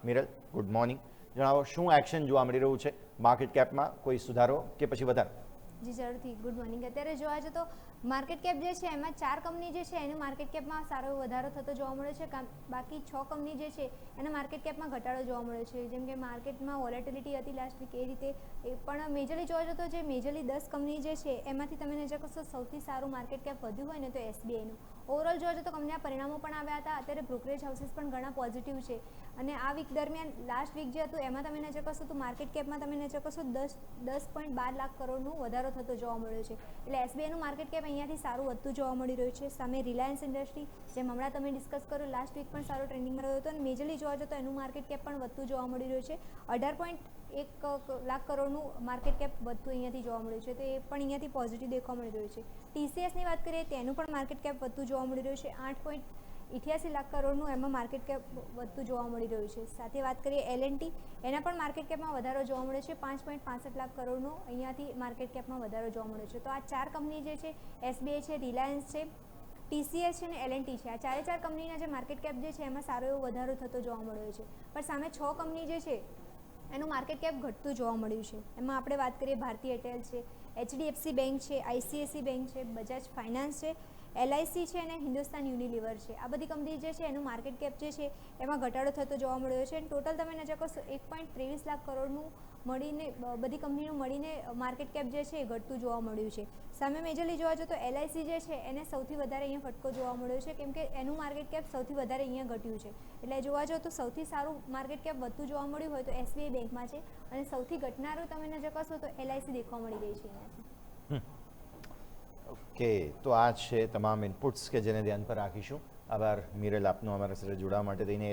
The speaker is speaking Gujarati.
મિરલ, ગુડ મોર્નિંગ. જણાવો શું એક્શન જોવા મળી રહ્યું છે માર્કેટ કેપમાં, કોઈ સુધારો કે પછી વધારો? જી જરૂરથી, ગુડ મોર્નિંગ. અત્યારે જોવા જઈએ તો માર્કેટ કેપ જે છે એમાં 4 કંપની જે છે એનું માર્કેટ કેપમાં સારો વધારો થતો જોવા મળ્યો છે. બાકી 6 કંપની જે છે એના માર્કેટ કેપમાં ઘટાડો જોવા મળ્યો છે. જેમ કે માર્કેટમાં વોલેટિલિટી હતી લાસ્ટ વીક એ રીતે પણ મેજરલી જોવા જઈએ તો જે મેજરલી 10 કંપની જે છે એમાંથી તમે નજર કરશો સૌથી સારું માર્કેટ કેપ વધ્યું હોય ને તો એસબીઆઈનું. ઓવરઓલ જોવા જઈએ તો કંપનીના પરિણામો પણ આવ્યા હતા. અત્યારે બ્રોકરેજ હાઉસીસ પણ ઘણા પોઝિટિવ છે અને આ વીક દરમિયાન લાસ્ટ વીક જે હતું એમાં તમે નજર કરશો તો માર્કેટ કેપમાં તમે નજર કરશો 10.12 લાખ કરોડનો વધારો થતો જોવા મળ્યો છે. એટલે એસબીઆઈનું માર્કેટ કેપ અહીંયાથી સારું વધતું જોવા મળી રહ્યું છે. સામે રિલાયન્સ ઇન્ડસ્ટ્રી, જેમ હમણાં તમે ડિસ્કસ કર્યો, લાસ્ટ વીક પણ સારો ટ્રેન્ડિંગમાં રહ્યો હતો અને મેજરલી જોવા જઈએ તો એનું માર્કેટ કેપ પણ વધતું જોવા મળી રહ્યું છે. 18.1 લાખ કરોડનું માર્કેટ કેપ વધતું અહીંયાથી જોવા મળ્યું છે. તો એ પણ અહીંયાથી પોઝિટિવ દેખવા મળી રહ્યું છે. ટીસીએસની વાત કરીએ તેનું પણ માર્કેટ કેપ વધતું જોવા મળી રહ્યું છે. 8.88 લાખ કરોડનું એમાં માર્કેટ કેપ વધતું જોવા મળી રહ્યું છે. સાથે વાત કરીએ એલએનટી, એના પણ માર્કેટ કેપમાં વધારો જોવા મળ્યો છે. 5.65 લાખ કરોડનો અહીંયાથી માર્કેટ કેપમાં વધારો જોવા મળ્યો છે. તો આ 4 કંપની જે છે, એસબીઆઈ છે, રિલાયન્સ છે, ટીસીએસ છે અને એલએનટી છે, આ 4 કંપનીના જે માર્કેટ કેપ જે છે એમાં સારો એવો વધારો થતો જોવા મળ્યો છે. પણ સામે 6 કંપની જે છે એનું માર્કેટ કેપ ઘટતું જોવા મળ્યું છે. એમાં આપણે વાત કરીએ ભારતીય એરટેલ છે, એચડીએફસી બેંક છે, આઈસીઆઈસી બેંક છે, બજાજ ફાઇનાન્સ છે, એલઆઈસી છે અને હિન્દુસ્તાન યુનિલિવર છે. આ બધી કંપની જે છે એનું માર્કેટ કેપ જે છે એમાં ઘટાડો થતો જોવા મળ્યો છે. અને ટોટલ તમે નજર કરશો 1.23 લાખ કરોડનું મળીને બધી કંપનીનું મળીને માર્કેટ કેપ જે છે એ ઘટતું જોવા મળ્યું છે. સામે મેજરલી જોવા જઈએ તો એલઆઈસી જે છે એને સૌથી વધારે અહીંયા ફટકો જોવા મળ્યો છે, કેમ કે એનું માર્કેટ કેપ સૌથી વધારે અહીંયા ઘટ્યું છે. એટલે જોવા જાઓ તો સૌથી સારું માર્કેટ કેપ વધતું જોવા મળ્યું હોય તો એસબીઆઈ બેંકમાં છે અને સૌથી ઘટનારું તમે નજર કરશો તો એલઆઈસી દેખવા મળી રહી છે અહીંયાથી. ઓકે, તો આ છે તમામ ઇનપુટ્સ કે જેને ધ્યાન પર રાખીશું. આભાર મિરલ આપનો અમારા સાથે જોડાવા માટે થઈને.